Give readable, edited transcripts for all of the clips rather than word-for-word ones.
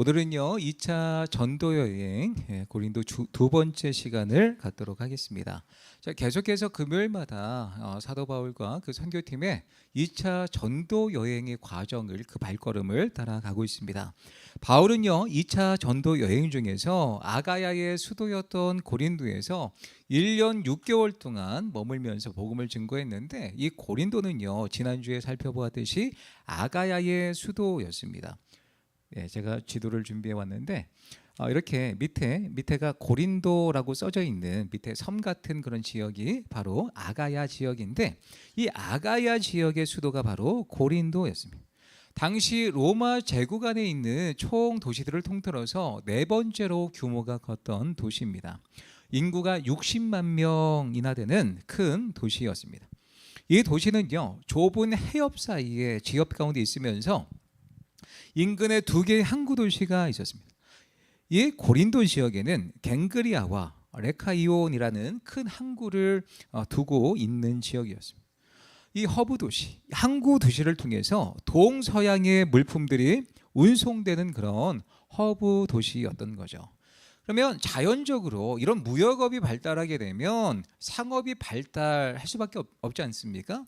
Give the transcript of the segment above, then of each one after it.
오늘은요 2차 전도 여행 고린도 두 번째 시간을 갖도록 하겠습니다. 자, 계속해서 금요일마다 사도 바울과 그 선교팀의 2차 전도 여행의 과정을 그 발걸음을 따라가고 있습니다. 바울은요 2차 전도 여행 중에서 아가야의 수도였던 고린도에서 1년 6개월 동안 머물면서 복음을 증거했는데, 이 고린도는요 지난주에 살펴보았듯이 아가야의 수도였습니다. 제가 지도를 준비해 왔는데 이렇게 밑에가 고린도라고 써져 있는 밑에 섬 같은 그런 지역이 바로 아가야 지역인데, 이 아가야 지역의 수도가 바로 고린도였습니다. 당시 로마 제국 안에 있는 총 도시들을 통틀어서 네 번째로 규모가 컸던 도시입니다. 인구가 60만 명이나 되는 큰 도시였습니다. 이 도시는요 좁은 해협 사이에 지역 가운데 있으면서 인근에 두 개의 항구 도시가 있었습니다. 이 고린도 지역에는 갱그리아와 레카이온이라는 큰 항구를 두고 있는 지역이었습니다. 이 허브 도시, 항구 도시를 통해서 동서양의 물품들이 운송되는 그런 허브 도시였던 거죠. 그러면 자연적으로 이런 무역업이 발달하게 되면 상업이 발달할 수밖에 없지 않습니까?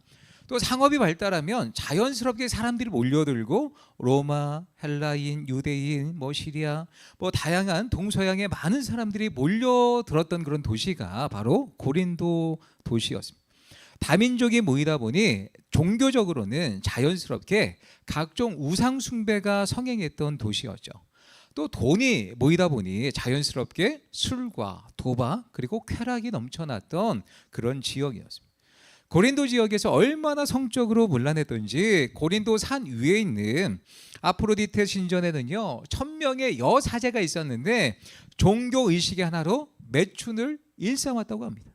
또 상업이 발달하면 자연스럽게 사람들이 몰려들고 로마, 헬라인, 유대인, 시리아, 다양한 동서양의 많은 사람들이 몰려들었던 그런 도시가 바로 고린도 도시였습니다. 다민족이 모이다 보니 종교적으로는 자연스럽게 각종 우상 숭배가 성행했던 도시였죠. 또 돈이 모이다 보니 자연스럽게 술과 도박 그리고 쾌락이 넘쳐났던 그런 지역이었습니다. 고린도 지역에서 얼마나 성적으로 문란했던지 고린도 산 위에 있는 아프로디테 신전에는요 1000명의 여사제가 있었는데 종교 의식의 하나로 매춘을 일삼았다고 합니다.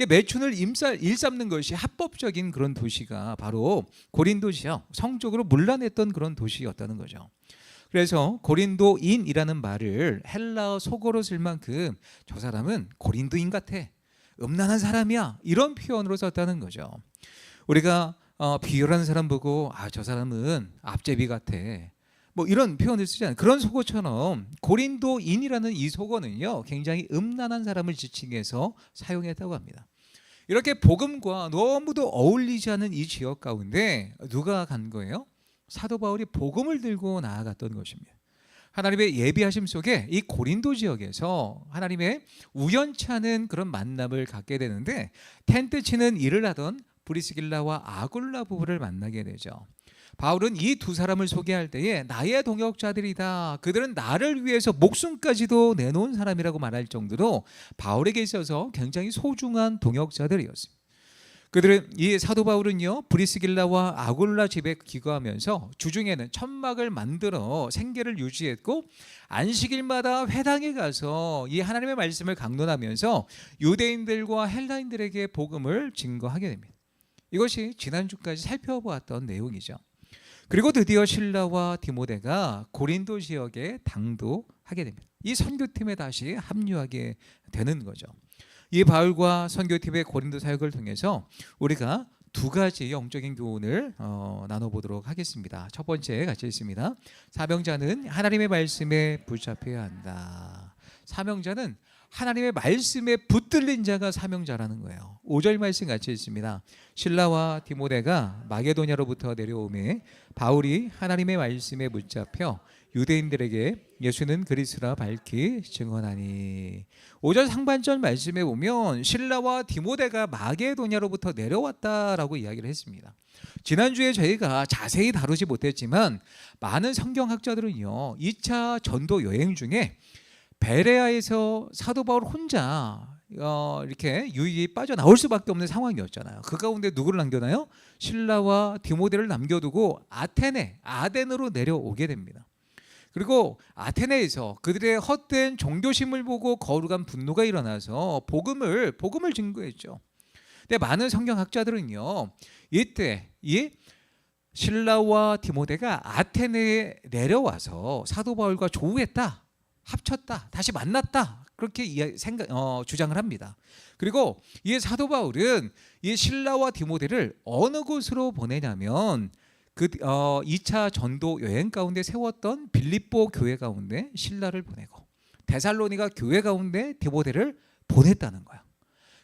매춘을 일삼는 것이 합법적인 그런 도시가 바로 고린도 지역, 성적으로 문란했던 그런 도시였다는 거죠. 그래서 고린도인이라는 말을 헬라어 속어로 쓸 만큼 저 사람은 고린도인 같아, 음란한 사람이야, 이런 표현으로 썼다는 거죠. 우리가 비열한 사람 보고 저 사람은 앞제비 같아, 이런 표현을 쓰지 않아요. 그런 속어처럼 고린도인이라는 이 속어는요 굉장히 음란한 사람을 지칭해서 사용했다고 합니다. 이렇게 복음과 너무도 어울리지 않은 이 지역 가운데 누가 간 거예요? 사도 바울이 복음을 들고 나아갔던 것입니다. 하나님의 예비하심 속에 이 고린도 지역에서 하나님의 우연치 않은 그런 만남을 갖게 되는데, 텐트 치는 일을 하던 브리스길라와 아굴라 부부를 만나게 되죠. 바울은 이 두 사람을 소개할 때에 나의 동역자들이다, 그들은 나를 위해서 목숨까지도 내놓은 사람이라고 말할 정도로 바울에게 있어서 굉장히 소중한 동역자들이었습니다. 그들은 이 사도 바울은요 브리스길라와 아굴라 집에 기거하면서 주중에는 천막을 만들어 생계를 유지했고, 안식일마다 회당에 가서 이 하나님의 말씀을 강론하면서 유대인들과 헬라인들에게 복음을 증거하게 됩니다. 이것이 지난주까지 살펴보았던 내용이죠. 그리고 드디어 실라와 디모데가 고린도 지역에 당도하게 됩니다. 이 선교팀에 다시 합류하게 되는 거죠. 이 바울과 선교팀의 고린도 사역을 통해서 우리가 두 가지 영적인 교훈을 나눠보도록 하겠습니다. 첫 번째 같이 있습니다. 사명자는 하나님의 말씀에 붙잡혀야 한다. 사명자는 하나님의 말씀에 붙들린 자가 사명자라는 거예요. 5절 말씀 같이 있습니다. 실라와 디모데가 마게도냐로부터 내려오매 바울이 하나님의 말씀에 붙잡혀 유대인들에게 예수는 그리스도라 밝히 증언하니. 5절 상반절 말씀에 보면 실라와 디모데가 마게도냐로부터 내려왔다라고 이야기를 했습니다. 지난주에 저희가 자세히 다루지 못했지만 많은 성경학자들은요 2차 전도 여행 중에 베레아에서 사도 바울 혼자 이렇게 유유히 빠져나올 수밖에 없는 상황이었잖아요. 그 가운데 누구를 남겨놔요? 실라와 디모데를 남겨두고 아덴으로 내려오게 됩니다. 그리고 아테네에서 그들의 헛된 종교심을 보고 거룩한 분노가 일어나서 복음을 증거했죠. 근데 많은 성경학자들은요 이때 이 실라와 디모데가 아테네에 내려와서 사도 바울과 조우했다, 합쳤다, 다시 만났다, 그렇게 주장을 합니다. 그리고 이 사도 바울은 이 실라와 디모데를 어느 곳으로 보내냐면 그 2차 전도 여행 가운데 세웠던 빌립보 교회 가운데 실라를 보내고 데살로니가 교회 가운데 디모데를 보냈다는 거야.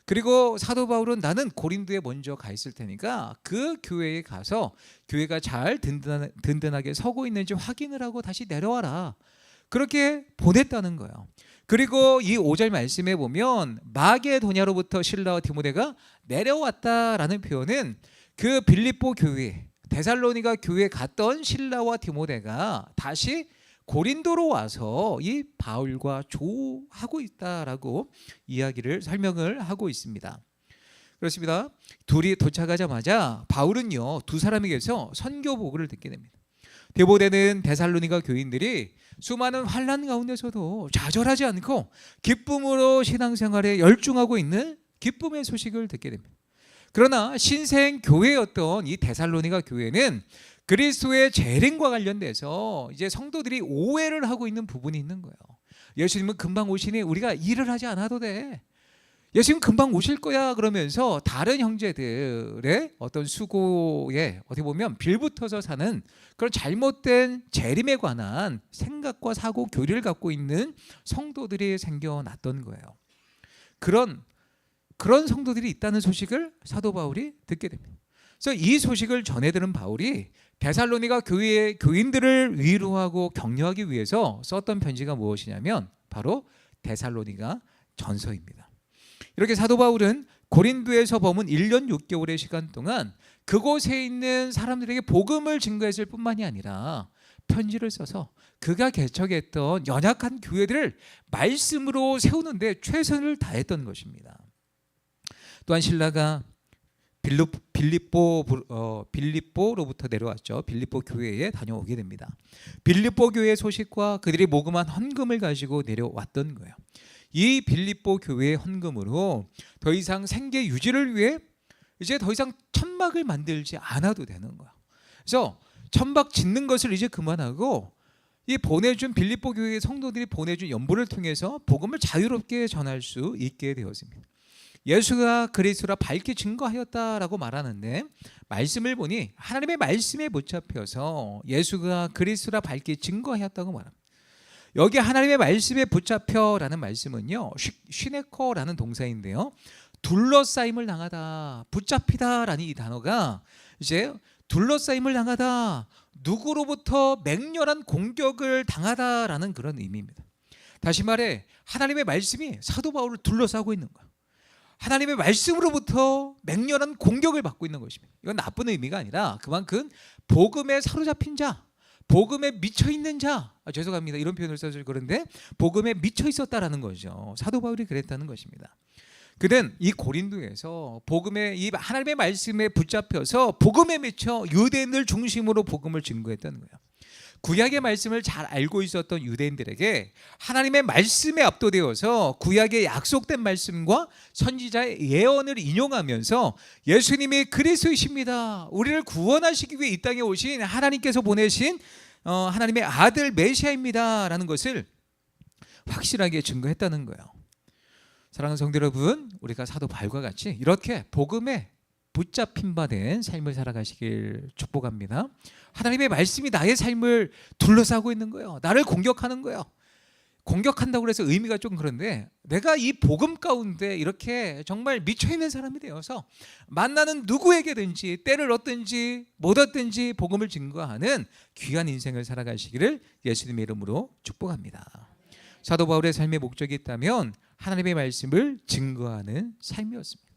그리고 사도 바울은 나는 고린도에 먼저 가 있을 테니까 그 교회에 가서 교회가 잘 든든하게 서고 있는지 확인을 하고 다시 내려와라. 그렇게 보냈다는 거예요. 그리고 이 5절 말씀에 보면 마게도냐로부터 실라와 디모데가 내려왔다라는 표현은 그 빌립보 교회, 데살로니가 교회에 갔던 실라와 디모데가 다시 고린도로 와서 이 바울과 조하고 있다라고 이야기를 설명을 하고 있습니다. 그렇습니다. 둘이 도착하자마자 바울은요, 두 사람에게서 선교보고를 듣게 됩니다. 디모데는 데살로니가 교인들이 수많은 환난 가운데서도 좌절하지 않고 기쁨으로 신앙생활에 열중하고 있는 기쁨의 소식을 듣게 됩니다. 그러나 신생 교회였던 이 데살로니가 교회는 그리스도의 재림과 관련돼서 이제 성도들이 오해를 하고 있는 부분이 있는 거예요. 예수님은 금방 오시니 우리가 일을 하지 않아도 돼. 예수님 금방 오실 거야 그러면서 다른 형제들의 어떤 수고에 어떻게 보면 빌붙어서 사는 그런 잘못된 재림에 관한 생각과 사고 교리를 갖고 있는 성도들이 생겨났던 거예요. 그런 성도들이 있다는 소식을 사도 바울이 듣게 됩니다. 그래서 이 소식을 전해 들은 바울이 데살로니가 교회의 교인들을 위로하고 격려하기 위해서 썼던 편지가 무엇이냐면 바로 데살로니가 전서입니다. 이렇게 사도 바울은 고린도에서 머문 1년 6개월의 시간 동안 그곳에 있는 사람들에게 복음을 증거했을 뿐만이 아니라 편지를 써서 그가 개척했던 연약한 교회들을 말씀으로 세우는데 최선을 다했던 것입니다. 또한 신라가 빌립보로부터 내려왔죠. 빌립보 교회에 다녀오게 됩니다. 빌립보 교회 소식과 그들이 모금한 헌금을 가지고 내려왔던 거예요. 이 빌립보 교회의 헌금으로 더 이상 생계 유지를 위해 이제 더 이상 천막을 만들지 않아도 되는 거야. 그래서 천막 짓는 것을 이제 그만하고 이 보내준 빌립보 교회의 성도들이 보내준 연보를 통해서 복음을 자유롭게 전할 수 있게 되었습니다. 예수가 그리스도라 밝게 증거하였다라고 말하는데 말씀을 보니 하나님의 말씀에 붙잡혀서 예수가 그리스도라 밝게 증거하였다고 말합니다. 여기 하나님의 말씀에 붙잡혀라는 말씀은요, 쉬네코라는 동사인데요, 둘러싸임을 당하다, 붙잡히다라는 이 단어가 이제 둘러싸임을 당하다, 누구로부터 맹렬한 공격을 당하다라는 그런 의미입니다. 다시 말해 하나님의 말씀이 사도 바울을 둘러싸고 있는 거예요. 하나님의 말씀으로부터 맹렬한 공격을 받고 있는 것입니다. 이건 나쁜 의미가 아니라 그만큼 복음에 사로잡힌 자, 복음에 미쳐 있는 자, 죄송합니다 이런 표현을 써서 그런데 복음에 미쳐 있었다라는 거죠. 사도 바울이 그랬다는 것입니다. 그는 이 고린도에서 복음의 이 하나님의 말씀에 붙잡혀서 복음에 미쳐 유대인들 중심으로 복음을 증거했다는 거예요. 구약의 말씀을 잘 알고 있었던 유대인들에게 하나님의 말씀에 압도되어서 구약의 약속된 말씀과 선지자의 예언을 인용하면서 예수님이 그리스도이십니다, 우리를 구원하시기 위해 이 땅에 오신 하나님께서 보내신 하나님의 아들 메시아입니다 라는 것을 확실하게 증거했다는 거예요. 사랑하는 성도 여러분, 우리가 사도 바울과 같이 이렇게 복음에 붙잡힌 바 된 삶을 살아가시길 축복합니다. 하나님의 말씀이 나의 삶을 둘러싸고 있는 거예요. 나를 공격하는 거예요. 공격한다고 해서 의미가 좀 그런데 내가 이 복음 가운데 이렇게 정말 미쳐있는 사람이 되어서 만나는 누구에게든지 때를 얻든지 못 얻든지 복음을 증거하는 귀한 인생을 살아가시기를 예수님의 이름으로 축복합니다. 사도 바울의 삶의 목적이 있다면 하나님의 말씀을 증거하는 삶이었습니다.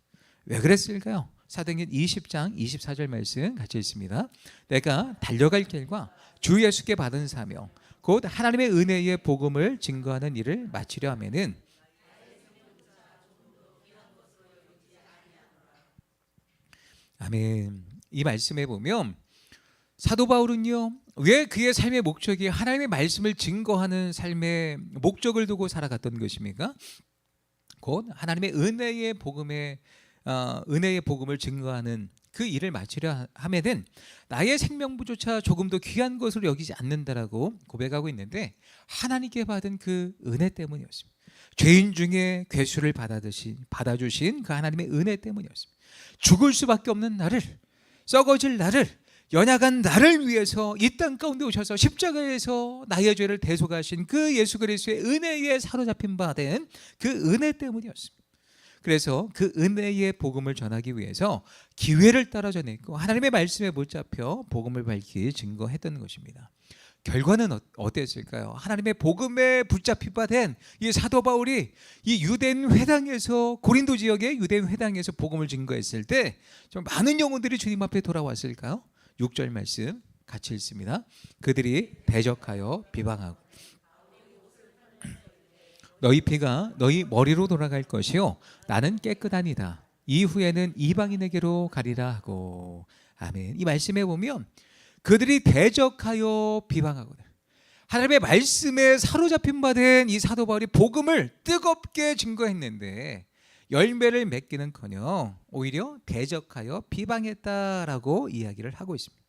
왜 그랬을까요? 사도행전 20장 24절 말씀 같이 있습니다. 내가 달려갈 길과 주 예수께 받은 사명 곧 하나님의 은혜의 복음을 증거하는 일을 마치려 하면은 아멘. 이 말씀에 보면 사도 바울은요, 왜 그의 삶의 목적이 하나님의 말씀을 증거하는 삶의 목적을 두고 살아갔던 것입니까? 곧 하나님의 은혜의 복음을 증거하는 그 일을 마치려 하면은 나의 생명부조차 조금도 귀한 것으로 여기지 않는다라고 고백하고 있는데 하나님께 받은 그 은혜 때문이었습니다. 죄인 중에 괴수를 받아주신 그 하나님의 은혜 때문이었습니다. 죽을 수밖에 없는 나를, 썩어질 나를 연약한 나를 위해서 이 땅 가운데 오셔서 십자가에서 나의 죄를 대속하신 그 예수 그리스도의 은혜에 사로잡힌 바 된 그 은혜 때문이었습니다. 그래서 그 은혜의 복음을 전하기 위해서 기회를 따라 전했고 하나님의 말씀에 붙잡혀 복음을 밝히 증거했던 것입니다. 결과는 어땠을까요? 하나님의 복음에 붙잡힌 바 된 이 사도 바울이 이 유대인 회당에서, 고린도 지역의 유대인 회당에서 복음을 증거했을 때 좀 많은 영혼들이 주님 앞에 돌아왔을까요? 6절 말씀 같이 읽습니다. 그들이 대적하여 비방하고 너희 피가 너희 머리로 돌아갈 것이요 나는 깨끗하니다. 이후에는 이방인에게로 가리라 하고. 아멘. 이 말씀에 보면 그들이 대적하여 비방하거든. 하나님의 말씀에 사로잡힌 바 된 이 사도 바울이 복음을 뜨겁게 증거했는데 열매를 맺기는커녕 오히려 대적하여 비방했다라고 이야기를 하고 있습니다.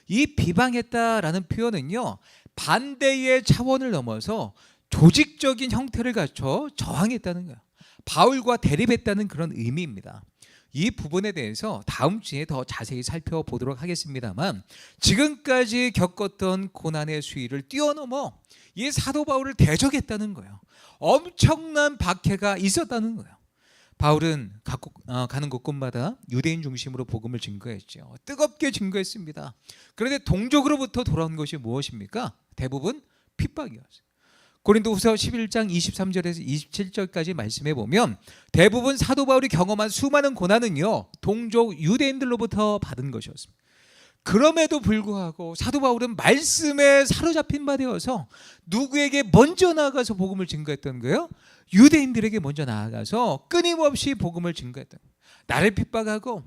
이 비방했다라는 표현은요, 반대의 차원을 넘어서 조직적인 형태를 갖춰 저항했다는 거예요. 바울과 대립했다는 그런 의미입니다. 이 부분에 대해서 다음 주에 더 자세히 살펴보도록 하겠습니다만, 지금까지 겪었던 고난의 수위를 뛰어넘어 이 사도 바울을 대적했다는 거예요. 엄청난 박해가 있었다는 거예요. 바울은 가는 곳곳마다 유대인 중심으로 복음을 증거했죠. 뜨겁게 증거했습니다. 그런데 동족으로부터 돌아온 것이 무엇입니까? 대부분 핍박이었어요. 고린도후서 11장 23절에서 27절까지 말씀해 보면 대부분 사도 바울이 경험한 수많은 고난은요, 동족 유대인들로부터 받은 것이었습니다. 그럼에도 불구하고 사도 바울은 말씀에 사로잡힌 바 되어서 누구에게 먼저 나아가서 복음을 증거했던 거예요? 유대인들에게 먼저 나아가서 끊임없이 복음을 증거했던 거예요. 나를 핍박하고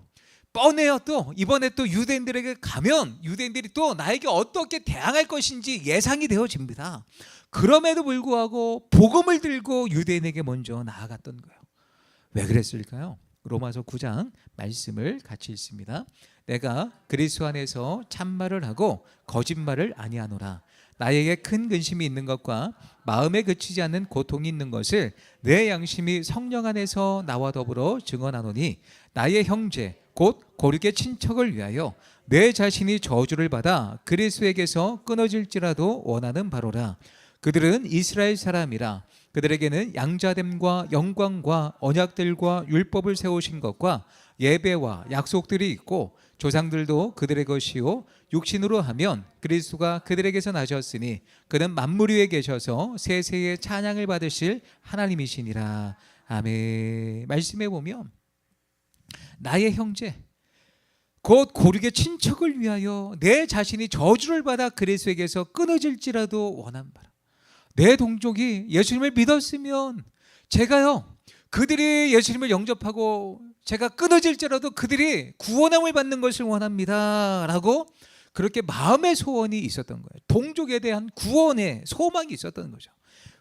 뻔해요. 또 이번에 또 유대인들에게 가면 유대인들이 또 나에게 어떻게 대항할 것인지 예상이 되어집니다. 그럼에도 불구하고 복음을 들고 유대인에게 먼저 나아갔던 거예요. 왜 그랬을까요? 로마서 9장 말씀을 같이 읽습니다. 내가 그리스도 안에서 참말을 하고 거짓말을 아니하노라. 나에게 큰 근심이 있는 것과 마음에 그치지 않는 고통이 있는 것을 내 양심이 성령 안에서 나와 더불어 증언하노니 나의 형제 곧 고륙의 친척을 위하여 내 자신이 저주를 받아 그리스도에게서 끊어질지라도 원하는 바로라. 그들은 이스라엘 사람이라. 그들에게는 양자됨과 영광과 언약들과 율법을 세우신 것과 예배와 약속들이 있고 조상들도 그들의 것이요 육신으로 하면 그리스도가 그들에게서 나셨으니 그는 만물 위에 계셔서 세세의 찬양을 받으실 하나님이시니라. 아멘. 말씀해 보면 나의 형제 곧 고륙의 친척을 위하여 내 자신이 저주를 받아 그리스도에게서 끊어질지라도 원한 바라. 내 동족이 예수님을 믿었으면 제가요, 그들이 예수님을 영접하고 제가 끊어질지라도 그들이 구원함을 받는 것을 원합니다 라고 그렇게 마음의 소원이 있었던 거예요. 동족에 대한 구원의 소망이 있었던 거죠.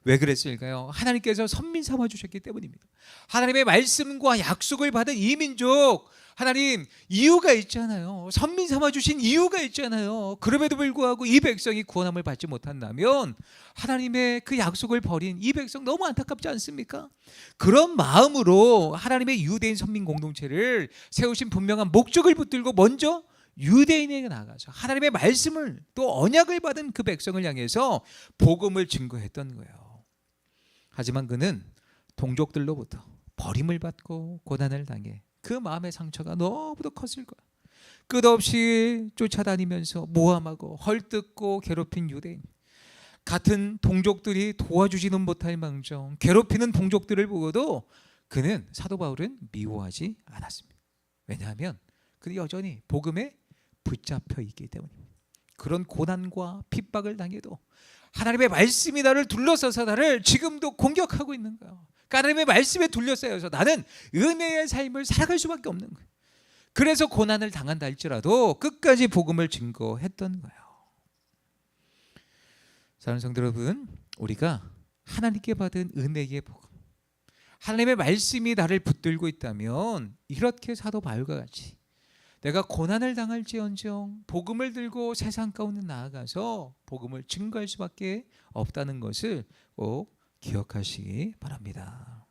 왜 그랬을까요? 하나님께서 선민 삼아주셨기 때문입니다. 하나님의 말씀과 약속을 받은 이 민족, 하나님 이유가 있잖아요. 선민 삼아주신 이유가 있잖아요. 그럼에도 불구하고 이 백성이 구원함을 받지 못한다면 하나님의 그 약속을 버린 이 백성 너무 안타깝지 않습니까? 그런 마음으로 하나님의 유대인 선민 공동체를 세우신 분명한 목적을 붙들고 먼저 유대인에게 나가서 하나님의 말씀을 또 언약을 받은 그 백성을 향해서 복음을 증거했던 거예요. 하지만 그는 동족들로부터 버림을 받고 고난을 당해 그 마음의 상처가 너무도 컸을 거야. 끝없이 쫓아다니면서 모함하고 헐뜯고 괴롭힌 유대인, 같은 동족들이 도와주지는 못할 망정 괴롭히는 동족들을 보고도 그는, 사도 바울은 미워하지 않았습니다. 왜냐하면 그는 여전히 복음에 붙잡혀 있기 때문입니다. 그런 고난과 핍박을 당해도 하나님의 말씀이 나를 둘러싸서 나를 지금도 공격하고 있는 거예요. 하나님의 말씀에 둘러싸여서 나는 은혜의 삶을 살아갈 수밖에 없는 거예요. 그래서 고난을 당한다 할지라도 끝까지 복음을 증거했던 거예요. 사랑하는 성도 여러분, 우리가 하나님께 받은 은혜의 복음, 하나님의 말씀이 나를 붙들고 있다면 이렇게 사도 바울과 같이 내가 고난을 당할지언정 복음을 들고 세상 가운데 나아가서 복음을 증거할 수밖에 없다는 것을 꼭 기억하시기 바랍니다.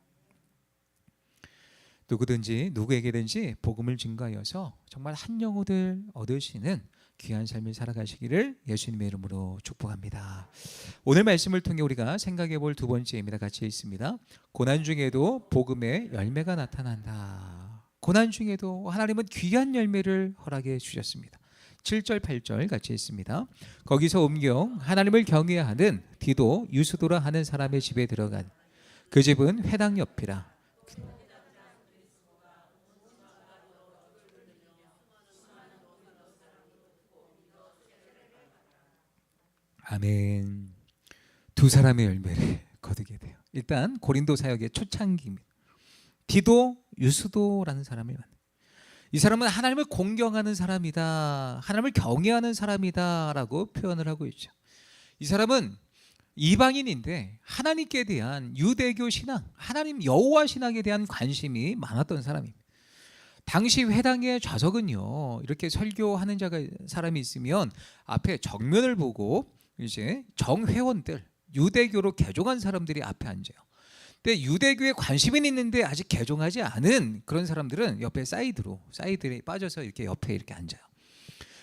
누구든지 누구에게든지 복음을 증거하여서 정말 한 영혼을 얻으시는 귀한 삶을 살아가시기를 예수님의 이름으로 축복합니다. 오늘 말씀을 통해 우리가 생각해 볼 두 번째입니다. 같이 있습니다. 고난 중에도 복음의 열매가 나타난다. 고난 중에도 하나님은 귀한 열매를 허락해 주셨습니다. 7절 8절 같이 있습니다. 거기서 옮겨 하나님을 경외하는 디도 유스도라 하는 사람의 집에 들어간 그 집은 회당 옆이라. 아멘. 두 사람의 열매를 거두게 돼요. 일단 고린도 사역의 초창기입니다. 디도 유스도라는 사람을 만나요. 이 사람은 하나님을 공경하는 사람이다, 하나님을 경외하는 사람이다 라고 표현을 하고 있죠. 이 사람은 이방인인데 하나님께 대한 유대교 신앙, 하나님 여호와 신앙에 대한 관심이 많았던 사람입니다. 당시 회당의 좌석은요, 이렇게 설교하는 사람이 있으면 앞에 정면을 보고 이제 정회원들, 유대교로 개종한 사람들이 앞에 앉아요. 근데 유대교에 관심은 있는데 아직 개종하지 않은 그런 사람들은 옆에 사이드에 빠져서 이렇게 옆에 이렇게 앉아요.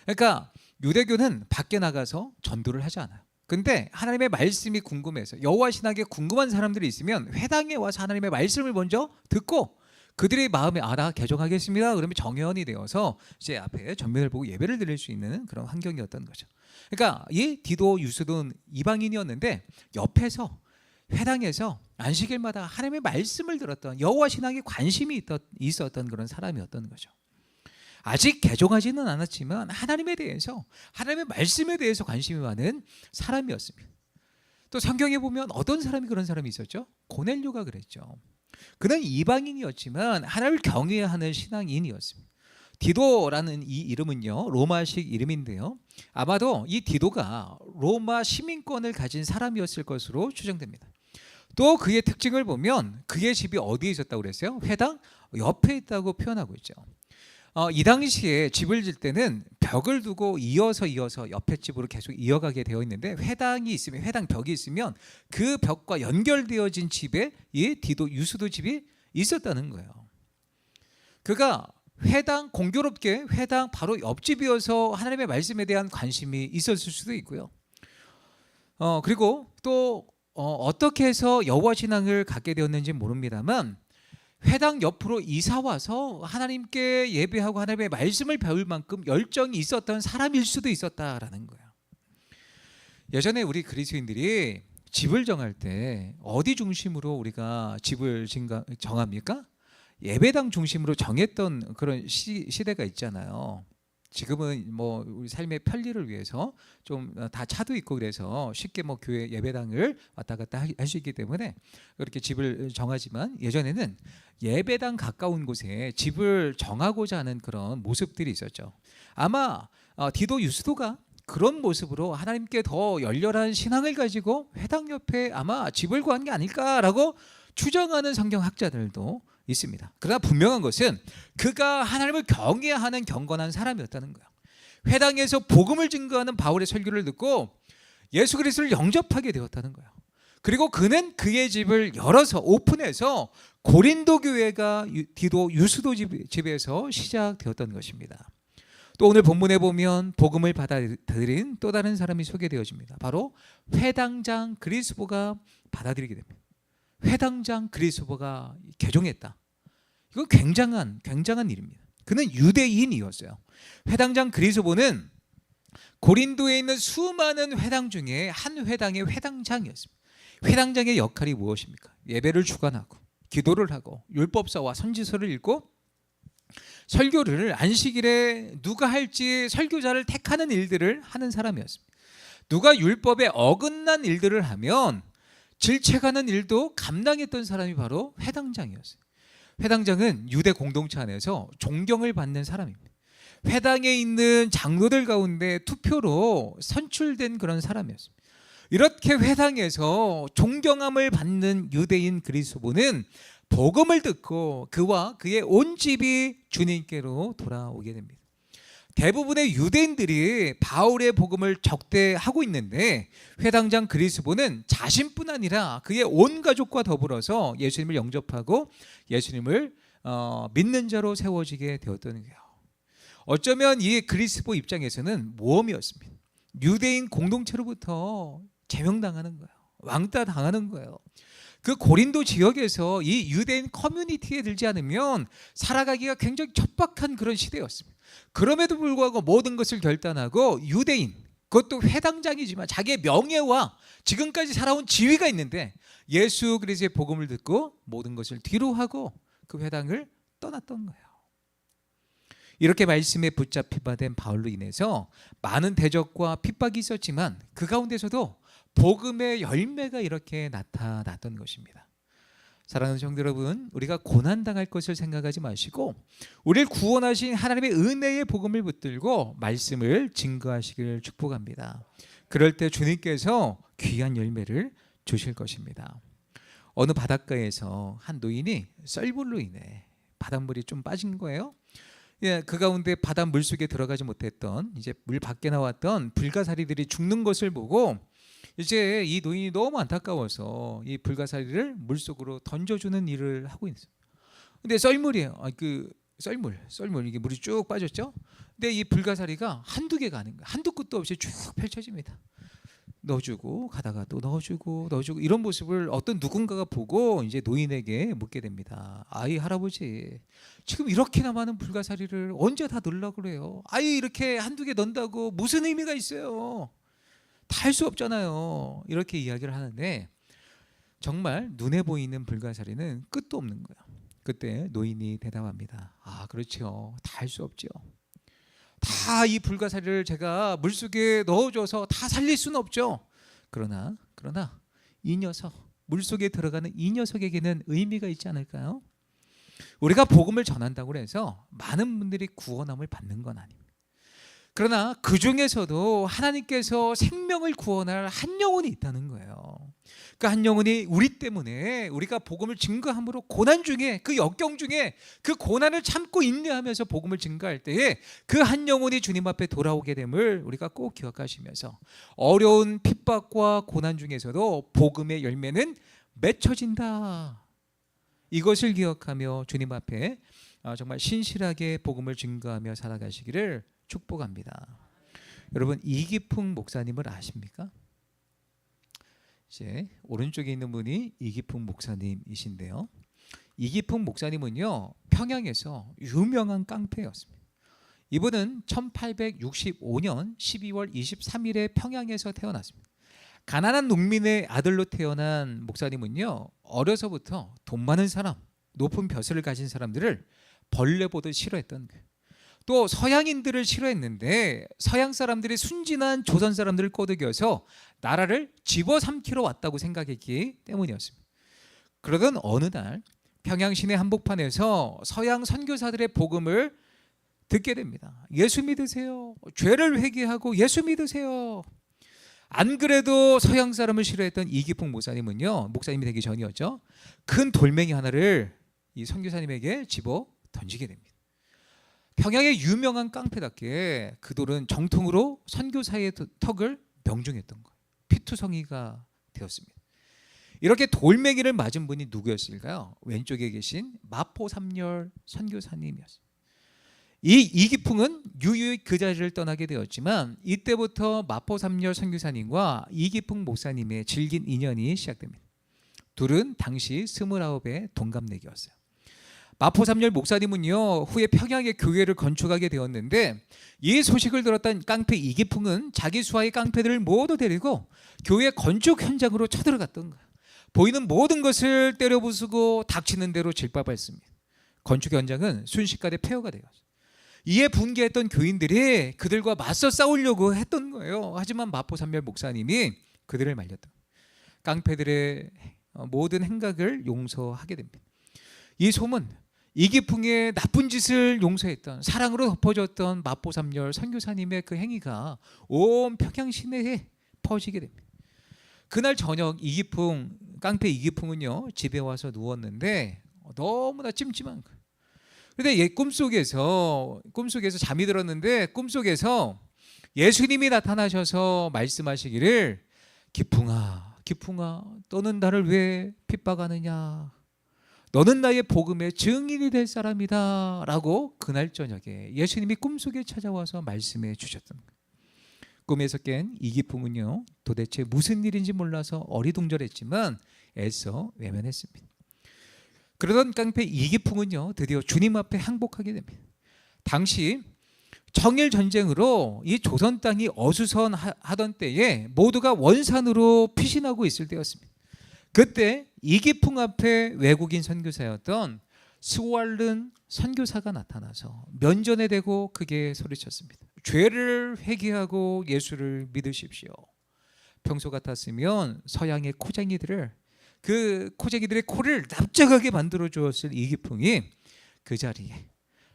그러니까 유대교는 밖에 나가서 전도를 하지 않아요. 근데 하나님의 말씀이 궁금해서 여호와 신학에 궁금한 사람들이 있으면 회당에 와서 하나님의 말씀을 먼저 듣고 그들의 마음에 나 개종하겠습니다. 그러면 정회원이 되어서 이제 앞에 전면을 보고 예배를 드릴 수 있는 그런 환경이었던 거죠. 그러니까 이 디도 유스도는 이방인이었는데 옆에서 회당에서 안식일마다 하나님의 말씀을 들었던 여호와 신앙에 관심이 있었던 그런 사람이었던 거죠. 아직 개종하지는 않았지만 하나님에 대해서, 하나님의 말씀에 대해서 관심이 많은 사람이었습니다. 또 성경에 보면 어떤 사람이 그런 사람이 있었죠? 고넬료가 그랬죠. 그는 이방인이었지만 하나님을 경외하는 신앙인이었습니다. 디도라는 이 이름은요, 로마식 이름인데요, 아마도 이 디도가 로마 시민권을 가진 사람이었을 것으로 추정됩니다. 또 그의 특징을 보면 그의 집이 어디에 있었다고 그랬어요? 회당 옆에 있다고 표현하고 있죠. 이 당시에 집을 질 때는 벽을 두고 이어서 옆에 집으로 계속 이어가게 되어 있는데, 회당이 있으면, 회당 벽이 있으면 그 벽과 연결되어진 집에 이 디도 유스도 집이 있었다는 거예요. 그가 회당, 공교롭게 회당 바로 옆집이어서 하나님의 말씀에 대한 관심이 있었을 수도 있고요. 그리고 또 어떻게 해서 여호와 신앙을 갖게 되었는지 모릅니다만 회당 옆으로 이사 와서 하나님께 예배하고 하나님의 말씀을 배울 만큼 열정이 있었던 사람일 수도 있었다라는 거예요. 예전에 우리 그리스도인들이 집을 정할 때 어디 중심으로 우리가 집을 정합니까? 예배당 중심으로 정했던 그런 시대가 있잖아요. 지금은 뭐 우리 삶의 편리를 위해서 좀 다 차도 있고 그래서 쉽게 뭐 교회 예배당을 왔다 갔다 할 수 있기 때문에 그렇게 집을 정하지만, 예전에는 예배당 가까운 곳에 집을 정하고자 하는 그런 모습들이 있었죠. 아마 디도 유스도가 그런 모습으로 하나님께 더 열렬한 신앙을 가지고 회당 옆에 아마 집을 구한 게 아닐까라고 추정하는 성경학자들도 있습니다. 그러나 분명한 것은 그가 하나님을 경외하는 경건한 사람이었다는 거예요. 회당에서 복음을 증거하는 바울의 설교를 듣고 예수 그리스도를 영접하게 되었다는 거예요. 그리고 그는 그의 집을 열어서 오픈해서 고린도 교회가 디도 유스도 집에서 시작되었던 것입니다. 또 오늘 본문에 보면 복음을 받아들인 또 다른 사람이 소개되어집니다. 바로 회당장 그리스보가 받아들이게 됩니다. 회당장 그리스보가 개종했다. 이건 굉장한 일입니다. 그는 유대인이었어요. 회당장 그리스보는 고린도에 있는 수많은 회당 중에 한 회당의 회당장이었습니다. 회당장의 역할이 무엇입니까? 예배를 주관하고 기도를 하고 율법서와 선지서를 읽고 설교를 안식일에 누가 할지 설교자를 택하는 일들을 하는 사람이었습니다. 누가 율법에 어긋난 일들을 하면 질책하는 일도 감당했던 사람이 바로 회당장이었어요. 회당장은 유대 공동체 안에서 존경을 받는 사람입니다. 회당에 있는 장로들 가운데 투표로 선출된 그런 사람이었습니다. 이렇게 회당에서 존경함을 받는 유대인 그리스도는 복음을 듣고 그와 그의 온 집이 주님께로 돌아오게 됩니다. 대부분의 유대인들이 바울의 복음을 적대하고 있는데 회당장 그리스보는 자신뿐 아니라 그의 온 가족과 더불어서 예수님을 영접하고 예수님을 믿는 자로 세워지게 되었던 거예요. 어쩌면 이 그리스도 입장에서는 모험이었습니다. 유대인 공동체로부터 제명당하는 거예요. 왕따 당하는 거예요. 그 고린도 지역에서 이 유대인 커뮤니티에 들지 않으면 살아가기가 굉장히 척박한 그런 시대였습니다. 그럼에도 불구하고 모든 것을 결단하고 유대인, 그것도 회당장이지만 자기의 명예와 지금까지 살아온 지위가 있는데 예수 그리스도의 복음을 듣고 모든 것을 뒤로 하고 그 회당을 떠났던 거예요. 이렇게 말씀에 붙잡히바 된 바울로 인해서 많은 대적과 핍박이 있었지만 그 가운데서도 복음의 열매가 이렇게 나타났던 것입니다. 사랑하는 성도 여러분, 우리가 고난당할 것을 생각하지 마시고 우리를 구원하신 하나님의 은혜의 복음을 붙들고 말씀을 증거하시기를 축복합니다. 그럴 때 주님께서 귀한 열매를 주실 것입니다. 어느 바닷가에서 한 노인이 썰물로 인해 바닷물이 좀 빠진 거예요. 그 가운데 바닷물 속에 들어가지 못했던 이제 물 밖에 나왔던 불가사리들이 죽는 것을 보고 이제 이 노인이 너무 안타까워서 이 불가사리를 물속으로 던져주는 일을 하고 있어요. 근데 썰물이에요. 썰물 이게 물이 쭉 빠졌죠. 근데 이 불가사리가 한두 개가 아닌 거예요. 한두 끝도 없이 쭉 펼쳐집니다. 넣어주고 가다가 또 넣어주고 이런 모습을 어떤 누군가가 보고 이제 노인에게 묻게 됩니다. 아이 할아버지, 지금 이렇게나 많은 불가사리를 언제 다 넣으려고 그래요? 아이 이렇게 한두 개 넣는다고 무슨 의미가 있어요? 다 할 수 없잖아요. 이렇게 이야기를 하는데 정말 눈에 보이는 불가사리는 끝도 없는 거야. 그때 노인이 대답합니다. 아, 그렇죠. 다 할 수 없죠. 다 이 불가사리를 제가 물속에 넣어줘서 다 살릴 수는 없죠. 그러나 이 녀석, 물속에 들어가는 이 녀석에게는 의미가 있지 않을까요? 우리가 복음을 전한다고 해서 많은 분들이 구원함을 받는 건 아닙니다. 그러나 그 중에서도 하나님께서 생명을 구원할 한 영혼이 있다는 거예요. 그 한 영혼이 우리 때문에 우리가 복음을 증거함으로 고난 중에, 그 역경 중에 그 고난을 참고 인내하면서 복음을 증거할 때에 그 한 영혼이 주님 앞에 돌아오게 됨을 우리가 꼭 기억하시면서 어려운 핍박과 고난 중에서도 복음의 열매는 맺혀진다. 이것을 기억하며 주님 앞에 정말 신실하게 복음을 증거하며 살아가시기를 축복합니다. 여러분, 이기풍 목사님을 아십니까? 이제 오른쪽에 있는 분이 이기풍 목사님이신데요. 이기풍 목사님은요, 평양에서 유명한 깡패였습니다. 이분은 1865년 12월 23일에 평양에서 태어났습니다. 가난한 농민의 아들로 태어난 목사님은요, 어려서부터 돈 많은 사람, 높은 벼슬을 가진 사람들을 벌레 보듯 싫어했던 거예요. 또 서양인들을 싫어했는데 서양 사람들이 순진한 조선 사람들을 꼬드겨서 나라를 집어삼키러 왔다고 생각했기 때문이었습니다. 그러던 어느 날 평양 시내 한복판에서 서양 선교사들의 복음을 듣게 됩니다. 예수 믿으세요. 죄를 회개하고 예수 믿으세요. 안 그래도 서양 사람을 싫어했던 이기풍 목사님은요, 목사님이 되기 전이었죠, 큰 돌멩이 하나를 이 선교사님에게 집어 던지게 됩니다. 평양의 유명한 깡패답게 그 돌은 정통으로 선교사의 턱을 명중했던 거예요. 피투성이가 되었습니다. 이렇게 돌멩이를 맞은 분이 누구였을까요? 왼쪽에 계신 마포삼열 선교사님이었습니다. 이 이기풍은 유유히 그 자리를 떠나게 되었지만 이때부터 마포삼열 선교사님과 이기풍 목사님의 질긴 인연이 시작됩니다. 둘은 당시 29의 동갑내기였어요. 마포삼열 목사님은요, 후에 평양에 교회를 건축하게 되었는데 이 소식을 들었던 깡패 이기풍은 자기 수하의 깡패들을 모두 데리고 교회 건축 현장으로 쳐들어갔던 거예요. 보이는 모든 것을 때려 부수고 닥치는 대로 질밥했습니다. 건축 현장은 순식간에 폐허가 되었어요. 이에 분개했던 교인들이 그들과 맞서 싸우려고 했던 거예요. 하지만 마포삼열 목사님이 그들을 말렸던 거예요. 깡패들의 모든 행각을 용서하게 됩니다. 이 소문, 이기풍의 나쁜 짓을 용서했던, 사랑으로 덮어줬던 마포삼열 선교사님의 그 행위가 온 평양 시내에 퍼지게 됩니다. 그날 저녁 깡패 이기풍은요, 집에 와서 누웠는데 너무나 찜찜한 거예요. 그런데 꿈속에서 잠이 들었는데 꿈속에서 예수님이 나타나셔서 말씀하시기를, 기풍아 너는 나를 왜 핍박하느냐, 너는 나의 복음의 증인이 될 사람이다 라고 그날 저녁에 예수님이 꿈속에 찾아와서 말씀해 주셨던 거예요. 꿈에서 깬 이기풍은요, 도대체 무슨 일인지 몰라서 어리둥절했지만 애써 외면했습니다. 그러던 깡패 이기풍은요, 드디어 주님 앞에 항복하게 됩니다. 당시 청일 전쟁으로 이 조선 땅이 어수선하던 때에 모두가 원산으로 피신하고 있을 때였습니다. 그때 이기풍 앞에 외국인 선교사였던 스왈른 선교사가 나타나서 면전에 대고 크게 소리쳤습니다. 죄를 회개하고 예수를 믿으십시오. 평소 같았으면 서양의 코쟁이들의 코를 납작하게 만들어 주었을 이기풍이 그 자리에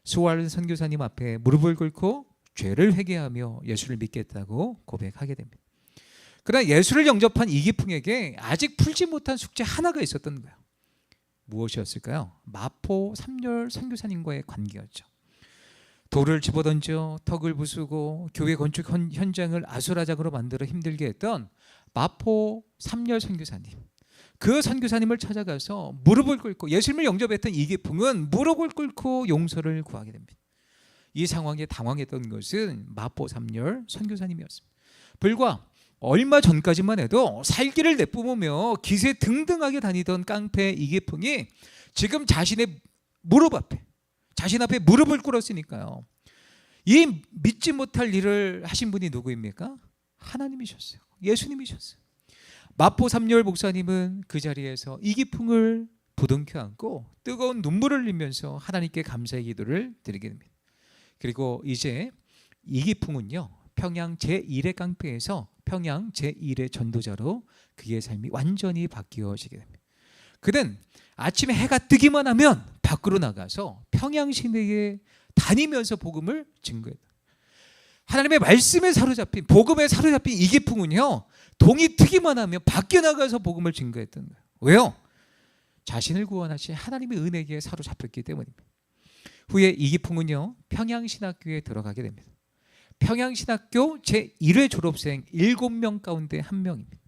스왈른 선교사님 앞에 무릎을 꿇고 죄를 회개하며 예수를 믿겠다고 고백하게 됩니다. 그러나 예수를 영접한 이기풍에게 아직 풀지 못한 숙제 하나가 있었던 거예요. 무엇이었을까요? 마포 삼열 선교사님과의 관계였죠. 돌을 집어던져 턱을 부수고 교회 건축 현장을 아수라장으로 만들어 힘들게 했던 마포 삼열 선교사님, 그 선교사님을 찾아가서 무릎을 꿇고 예수님을 영접했던 이기풍은 무릎을 꿇고 용서를 구하게 됩니다. 이 상황에 당황했던 것은 마포 삼열 선교사님이었습니다. 불과 얼마 전까지만 해도 살기를 내뿜으며 기세 등등하게 다니던 깡패 이기풍이 지금 자신 앞에 무릎을 꿇었으니까요. 이 믿지 못할 일을 하신 분이 누구입니까? 하나님이셨어요. 예수님이셨어요. 마포 삼열 목사님은 그 자리에서 이기풍을 부둥켜 안고 뜨거운 눈물을 흘리면서 하나님께 감사의 기도를 드리게 됩니다. 그리고 이제 이기풍은요, 평양 제1의 깡패에서 평양 제1의 전도자로 그의 삶이 완전히 바뀌어지게 됩니다. 그는 아침에 해가 뜨기만 하면 밖으로 나가서 평양 시내에 다니면서 복음을 증거했다. 하나님의 말씀에 사로잡힌, 복음에 사로잡힌 이기풍은요, 동이 트기만 하면 밖에 나가서 복음을 증거했던 거예요. 왜요? 자신을 구원하신 하나님의 은혜에 사로잡혔기 때문입니다. 후에 이기풍은요, 평양신학교에 들어가게 됩니다. 평양신학교 제1회 졸업생 7명 가운데 1명입니다.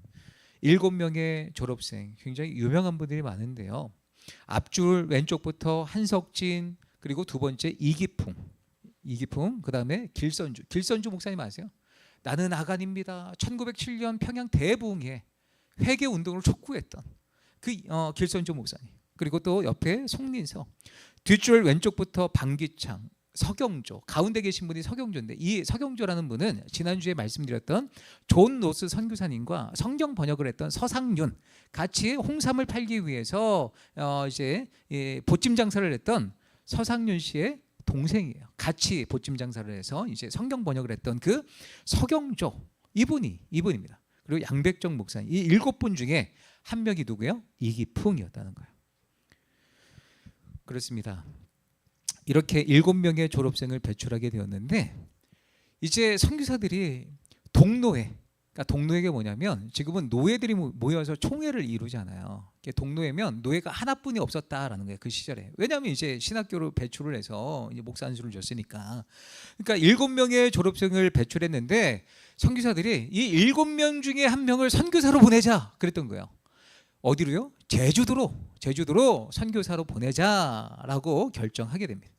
7명의 졸업생, 굉장히 유명한 분들이 많은데요. 앞줄 왼쪽부터 한석진, 그리고 두 번째 이기풍, 그 다음에 길선주 목사님 아세요? 나는 아간입니다. 1907년 평양 대부흥회 회개 운동을 촉구했던 그 길선주 목사님. 그리고 또 옆에 송린서, 뒷줄 왼쪽부터 방기창, 서경조, 가운데 계신 분이 서경조인데, 이 서경조라는 분은 지난주에 말씀드렸던 존 노스 선교사님과 성경 번역을 했던 서상윤, 같이 홍삼을 팔기 위해서 이제 보찜 장사를 했던 서상윤 씨의 동생이에요. 같이 보찜 장사를 해서 이제 성경 번역을 했던 그 서경조, 이분입니다. 그리고 양백정 목사님, 이 7분 중에 한 명이 누구예요? 이기풍이었다는 거예요. 그렇습니다. 이렇게 7명의 졸업생을 배출하게 되었는데, 이제 선교사들이 동노회, 그러니까 동노회가 뭐냐면 지금은 노예들이 모여서 총회를 이루잖아요. 동노회면 노예가 하나뿐이 없었다라는 거예요, 그 시절에. 왜냐하면 이제 신학교로 배출을 해서 이제 목사 안수를 줬으니까. 그러니까 7명의 졸업생을 배출했는데 선교사들이 이 7명 중에 한 명을 선교사로 보내자 그랬던 거예요. 어디로요? 제주도로 선교사로 보내자라고 결정하게 됩니다.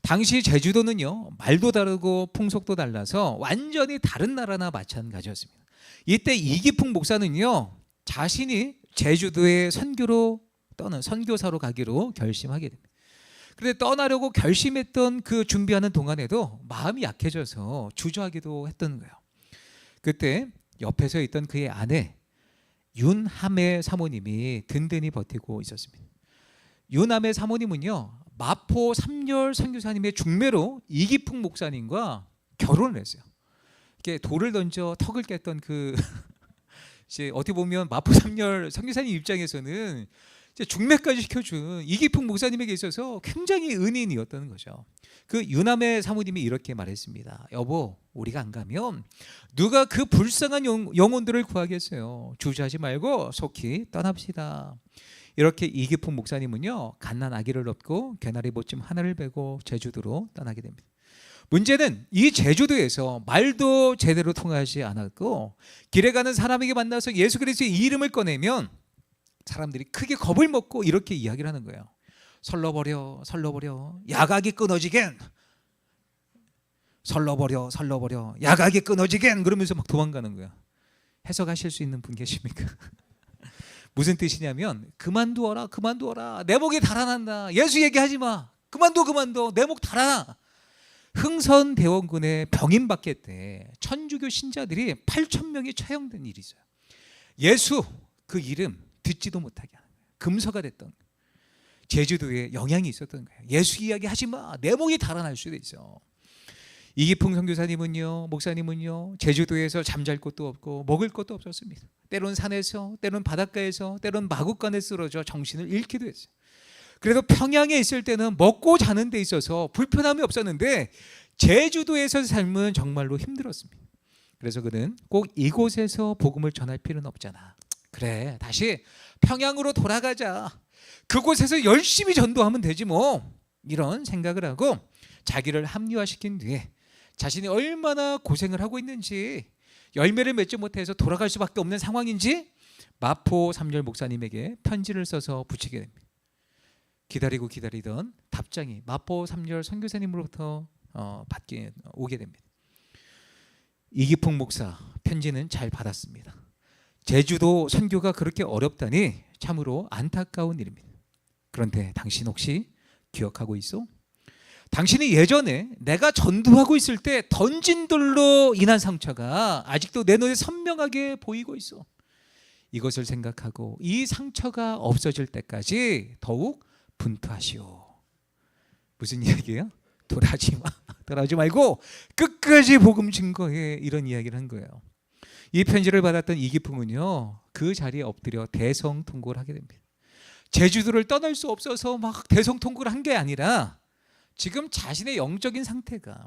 당시 제주도는요, 말도 다르고 풍속도 달라서 완전히 다른 나라나 마찬가지였습니다. 이때 이기풍 목사는요, 자신이 제주도에 선교사로 가기로 결심하게 됩니다. 그런데 떠나려고 결심했던 그 준비하는 동안에도 마음이 약해져서 주저하기도 했던 거예요. 그때 옆에서 있던 그의 아내 윤함의 사모님이 든든히 버티고 있었습니다. 윤함의 사모님은요, 마포 삼열 선교사님의 중매로 이기풍 목사님과 결혼을 했어요. 이렇게 돌을 던져 턱을 깼던 이제 어떻게 보면 마포 삼열 선교사님 입장에서는 이제 중매까지 시켜준 이기풍 목사님에게 있어서 굉장히 은인이었다는 거죠. 그 윤함의 사모님이 이렇게 말했습니다. 여보, 우리가 안 가면 누가 그 불쌍한 영혼들을 구하겠어요. 주저하지 말고 속히 떠납시다. 이렇게 이기풍 목사님은요, 갓난 아기를 얻고 개나리 보찜 하나를 베고 제주도로 떠나게 됩니다. 문제는 이 제주도에서 말도 제대로 통하지 않았고, 길에 가는 사람에게 만나서 예수 그리스도의 이름을 꺼내면 사람들이 크게 겁을 먹고 이렇게 이야기를 하는 거예요. 설러버려, 설러버려, 야각이 끊어지겐. 설러버려, 설러버려, 야각이 끊어지겐. 그러면서 막 도망가는 거야. 해석하실 수 있는 분 계십니까? 무슨 뜻이냐면 그만두어라, 그만두어라, 내 목이 달아난다. 예수 얘기하지 마. 그만둬, 그만둬. 내 목 달아나. 흥선대원군의 병인박해 때 천주교 신자들이 8,000명이 처형된 일이 있어요. 예수 그 이름 듣지도 못하게 하는 거예요. 금서가 됐던 거예요. 제주도에 영향이 있었던 거예요. 예수 이야기 하지 마. 내 목이 달아날 수도 있어. 이기풍 선교사님은요, 목사님은요, 제주도에서 잠잘 곳도 없고 먹을 것도 없었습니다. 때론 산에서, 때론 바닷가에서, 때론 마구간에 쓰러져 정신을 잃기도 했어요. 그래도 평양에 있을 때는 먹고 자는 데 있어서 불편함이 없었는데 제주도에서 삶은 정말로 힘들었습니다. 그래서 그는 꼭 이곳에서 복음을 전할 필요는 없잖아. 그래, 다시 평양으로 돌아가자. 그곳에서 열심히 전도하면 되지 뭐. 이런 생각을 하고 자기를 합리화시킨 뒤에 자신이 얼마나 고생을 하고 있는지, 열매를 맺지 못해서 돌아갈 수밖에 없는 상황인지 마포 삼열 목사님에게 편지를 써서 붙이게 됩니다. 기다리고 기다리던 답장이 마포 삼열 선교사님으로부터 오게 됩니다. 이기풍 목사 편지는 잘 받았습니다. 제주도 선교가 그렇게 어렵다니 참으로 안타까운 일입니다. 그런데 당신 혹시 기억하고 있어? 당신이 예전에 내가 전도하고 있을 때 던진 돌로 인한 상처가 아직도 내 눈에 선명하게 보이고 있어. 이것을 생각하고 이 상처가 없어질 때까지 더욱 분투하시오. 무슨 이야기예요? 돌아가지 마. 돌아가지 말고 끝까지 복음 증거해. 이런 이야기를 한 거예요. 이 편지를 받았던 이기풍은요, 그 자리에 엎드려 대성통곡을 하게 됩니다. 제주도를 떠날 수 없어서 막 대성통곡을 한 게 아니라 지금 자신의 영적인 상태가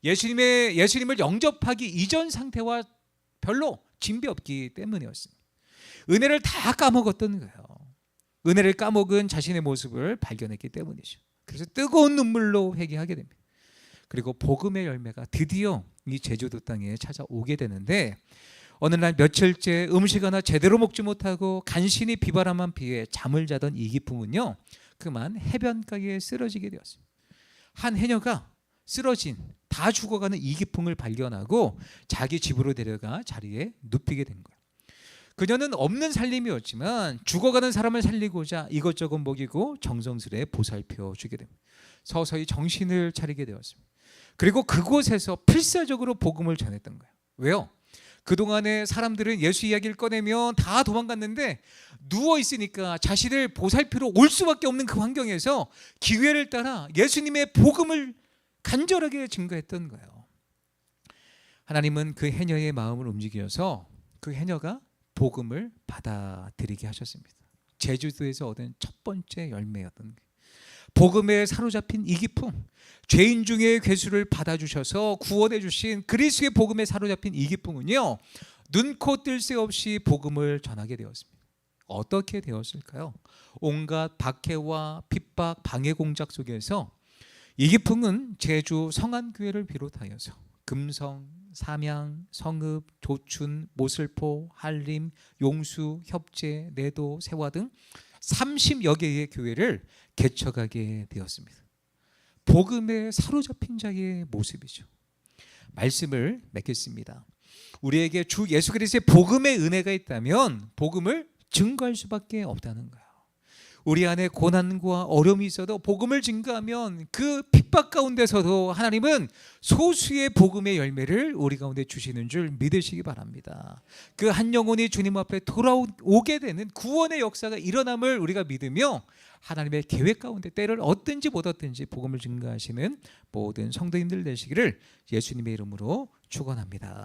예수님을 영접하기 이전 상태와 별로 진배 없기 때문이었습니다. 은혜를 다 까먹었던 거예요. 은혜를 까먹은 자신의 모습을 발견했기 때문이죠. 그래서 뜨거운 눈물로 회개하게 됩니다. 그리고 복음의 열매가 드디어 이 제주도 땅에 찾아오게 되는데, 어느 날 며칠째 음식 하나 제대로 먹지 못하고 간신히 비바람만 피해 잠을 자던 이기풍은요, 그만 해변가에 쓰러지게 되었습니다. 한 해녀가 쓰러진, 다 죽어가는 이기풍을 발견하고 자기 집으로 데려가 자리에 눕히게 된 거예요. 그녀는 없는 살림이었지만 죽어가는 사람을 살리고자 이것저것 먹이고 정성스레 보살펴 주게 됩니다. 서서히 정신을 차리게 되었습니다. 그리고 그곳에서 필사적으로 복음을 전했던 거예요. 왜요? 그동안에 사람들은 예수 이야기를 꺼내면 다 도망갔는데 누워있으니까 자신을 보살피러 올 수밖에 없는 그 환경에서 기회를 따라 예수님의 복음을 간절하게 증거했던 거예요. 하나님은 그 해녀의 마음을 움직여서 그 해녀가 복음을 받아들이게 하셨습니다. 제주도에서 얻은 첫 번째 열매였던 거예요. 복음에 사로잡힌 이기풍, 죄인 중에 괴수를 받아주셔서 구원해 주신 그리스도의 복음에 사로잡힌 이기풍은요, 눈코 뜰 새 없이 복음을 전하게 되었습니다. 어떻게 되었을까요? 온갖 박해와 핍박, 방해 공작 속에서 이기풍은 제주 성안교회를 비롯하여서 금성, 삼양, 성읍, 조춘, 모슬포, 한림, 용수, 협재, 내도, 세화 등 30여 개의 교회를 개척하게 되었습니다. 복음에 사로잡힌 자의 모습이죠. 말씀을 맺겠습니다. 우리에게 주 예수 그리스도의 복음의 은혜가 있다면 복음을 증거할 수밖에 없다는 거예요. 우리 안에 고난과 어려움이 있어도 복음을 증거하면 그 핍박 가운데서도 하나님은 소수의 복음의 열매를 우리 가운데 주시는 줄 믿으시기 바랍니다. 그 한 영혼이 주님 앞에 돌아오게 되는 구원의 역사가 일어남을 우리가 믿으며 하나님의 계획 가운데 때를 얻든지 못 얻든지 복음을 증거하시는 모든 성도님들 되시기를 예수님의 이름으로 축원합니다.